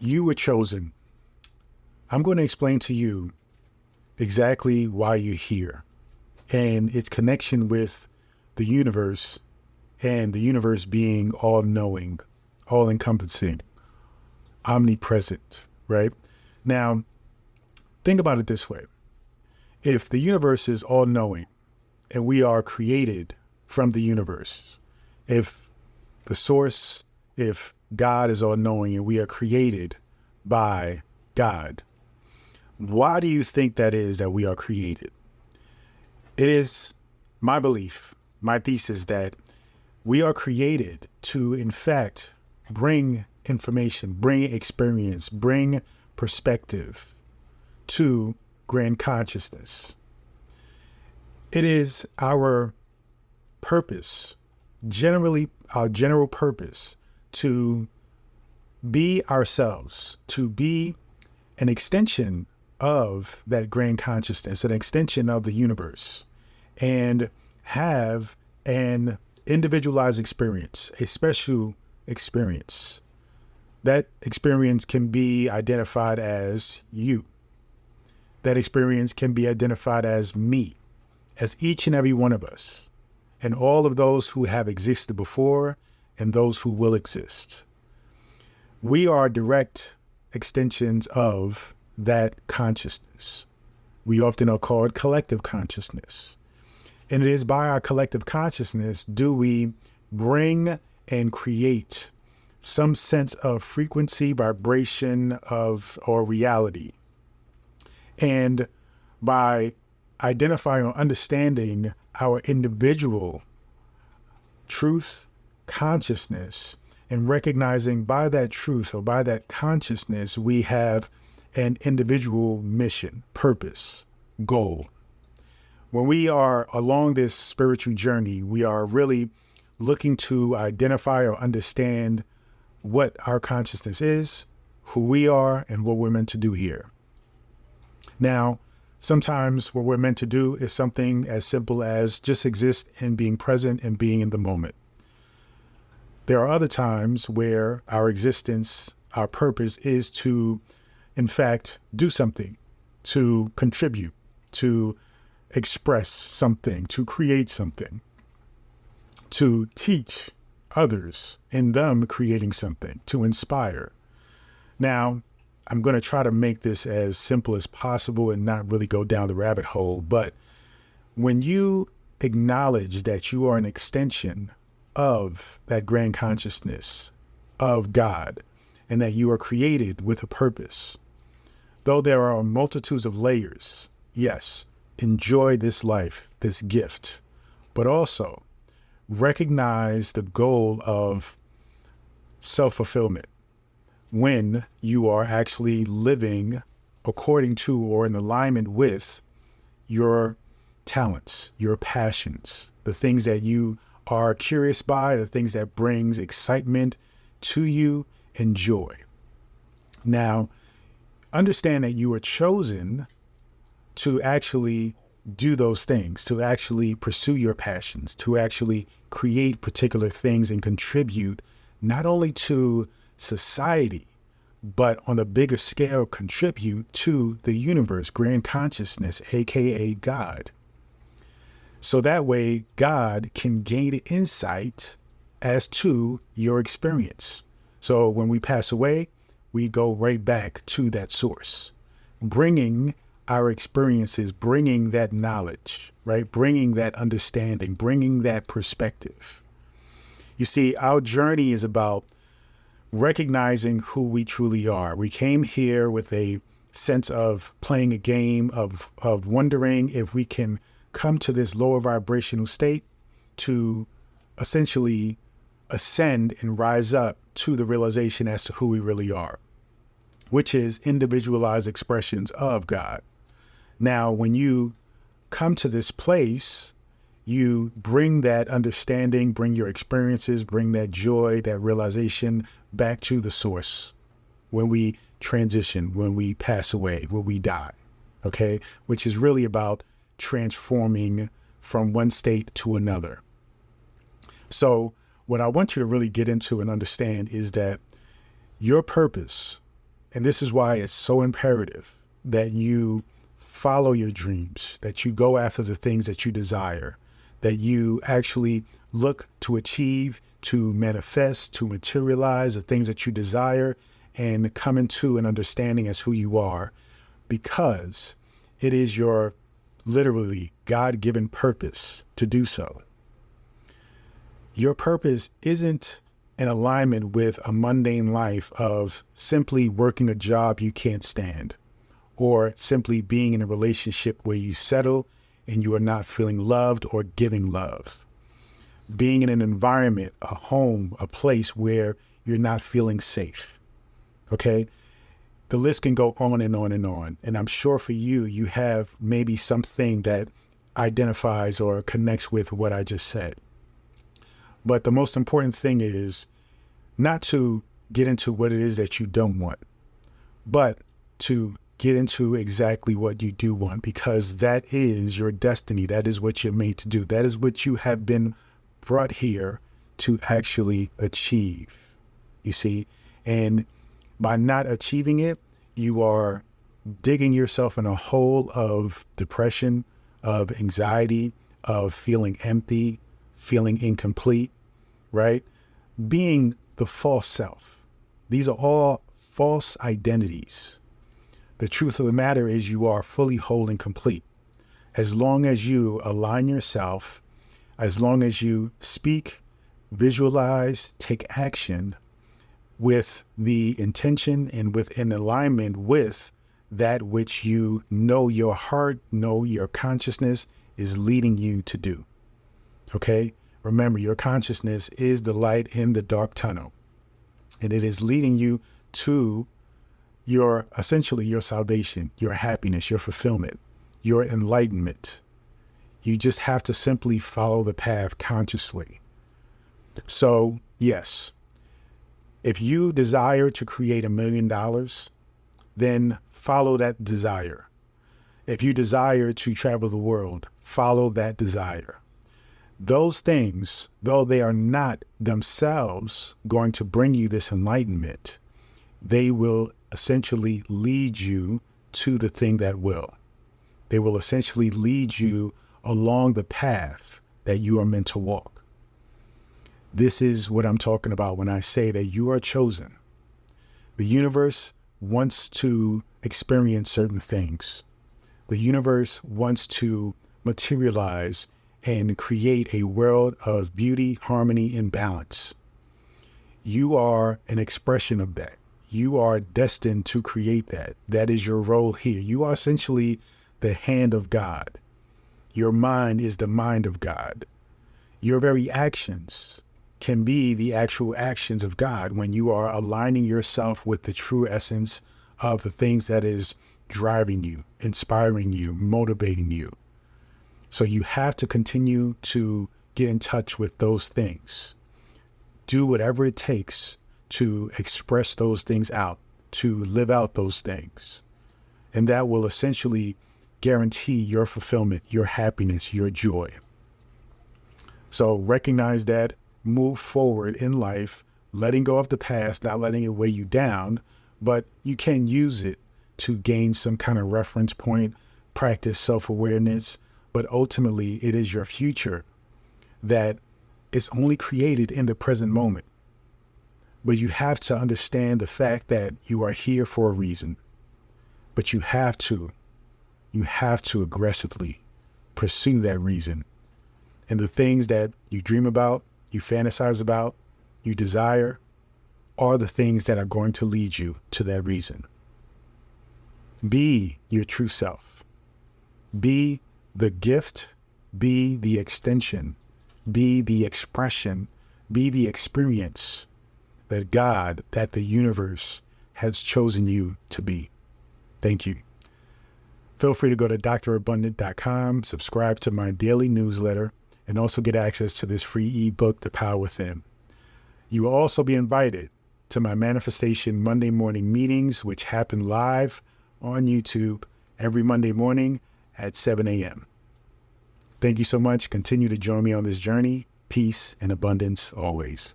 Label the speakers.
Speaker 1: You were chosen. I'm going to explain to you exactly why you're here and its connection with the universe, and the universe being all knowing, all encompassing, omnipresent, right? Now, think about it this way. If the universe is all knowing and we are created from the universe, if the source, if God is all knowing and we are created by God, why do you think that is that we are created? It is my belief, my thesis, that we are created to, in fact, bring information, bring experience, bring perspective to grand consciousness. It is our purpose, generally our general purpose, to be ourselves, to be an extension of that grand consciousness, an extension of the universe, and have an individualized experience, a special experience. That experience can be identified as you. That experience can be identified as me, as each and every one of us, and all of those who have existed before and those who will exist. We are direct extensions of that consciousness. We often are called collective consciousness. And it is by our collective consciousness do we bring and create some sense of frequency, vibration or reality. And by identifying or understanding our individual truth, consciousness, and recognizing by that truth or by that consciousness, we have an individual mission, purpose, goal. When we are along this spiritual journey, we are really looking to identify or understand what our consciousness is, who we are, and what we're meant to do here. Now, sometimes what we're meant to do is something as simple as just exist and being present and being in the moment. There are other times where our existence, our purpose is to, in fact, do something, to contribute, to express something, to create something, to teach others and them creating something, to inspire. Now, I'm going to try to make this as simple as possible and not really go down the rabbit hole. But when you acknowledge that you are an extension of that grand consciousness of God and that you are created with a purpose, though there are multitudes of layers, yes, enjoy this life, this gift, but also recognize the goal of self-fulfillment when you are actually living according to or in alignment with your talents, your passions, the things that you are curious by, the things that brings excitement to you and joy. Now, understand that you are chosen to actually do those things, to actually pursue your passions, to actually create particular things and contribute not only to society, but on a bigger scale, contribute to the universe, grand consciousness, aka God. So that way God can gain insight as to your experience. So when we pass away, we go right back to that source, bringing our experiences, bringing that knowledge, right? Bringing that understanding, bringing that perspective. You see, our journey is about recognizing who we truly are. We came here with a sense of playing a game, of wondering if we can come to this lower vibrational state to essentially ascend and rise up to the realization as to who we really are, which is individualized expressions of God. Now, when you come to this place, you bring that understanding, bring your experiences, bring that joy, that realization back to the source when we transition, when we pass away, when we die, okay? Which is really about transforming from one state to another. So what I want you to really get into and understand is that your purpose, And this is why it's so imperative that you follow your dreams, that you go after the things that you desire, that you actually look to achieve, to manifest, to materialize the things that you desire and come into an understanding as who you are, because it is your literally God-given purpose to do so. Your purpose isn't in alignment with a mundane life of simply working a job you can't stand, or simply being in a relationship where you settle and you are not feeling loved or giving love. Being in an environment, a home, a place where you're not feeling safe. Okay? The list can go on and on and on. And I'm sure for you, you have maybe something that identifies or connects with what I just said. But the most important thing is not to get into what it is that you don't want, but to get into exactly what you do want, because that is your destiny. That is what you're made to do. That is what you have been brought here to actually achieve, you see? And by not achieving it, you are digging yourself in a hole of depression, of anxiety, of feeling empty, feeling incomplete, right? Being the false self. These are all false identities. The truth of the matter is you are fully whole and complete. As long as you align yourself, as long as you speak, visualize, take action with the intention and with an alignment with that which you know your heart, know your consciousness is leading you to do. Okay? Remember, your consciousness is the light in the dark tunnel, and it is leading you to essentially your salvation, your happiness, your fulfillment, your enlightenment. You just have to simply follow the path consciously. So, yes, if you desire to create $1 million, then follow that desire. If you desire to travel the world, follow that desire. Those things, though they are not themselves going to bring you this enlightenment, they will essentially lead you to the thing that will. They will essentially lead you along the path that you are meant to walk. This is what I'm talking about when I say that you are chosen. The universe wants to experience certain things. The universe wants to materialize and create a world of beauty, harmony, and balance. You are an expression of that. You are destined to create that. That is your role here. You are essentially the hand of God. Your mind is the mind of God. Your very actions can be the actual actions of God when you are aligning yourself with the true essence of the things that is driving you, inspiring you, motivating you. So you have to continue to get in touch with those things. Do whatever it takes to express those things out, to live out those things. And that will essentially guarantee your fulfillment, your happiness, your joy. So recognize that, move forward in life, letting go of the past, not letting it weigh you down, but you can use it to gain some kind of reference point, practice self-awareness, but ultimately it is your future that is only created in the present moment. But you have to understand the fact that you are here for a reason. But you have to aggressively pursue that reason. And the things that you dream about, you fantasize about, you desire, are the things that are going to lead you to that reason. Be your true self. Be the gift, be the extension, be the expression, be the experience that God, that the universe has chosen you to be. Thank you. Feel free to go to drabundant.com, subscribe to my daily newsletter, and also get access to this free ebook, The Power Within. You will also be invited to my Manifestation Monday morning meetings, which happen live on YouTube every Monday morning at 7 a.m. Thank you so much. Continue to join me on this journey. Peace and abundance always.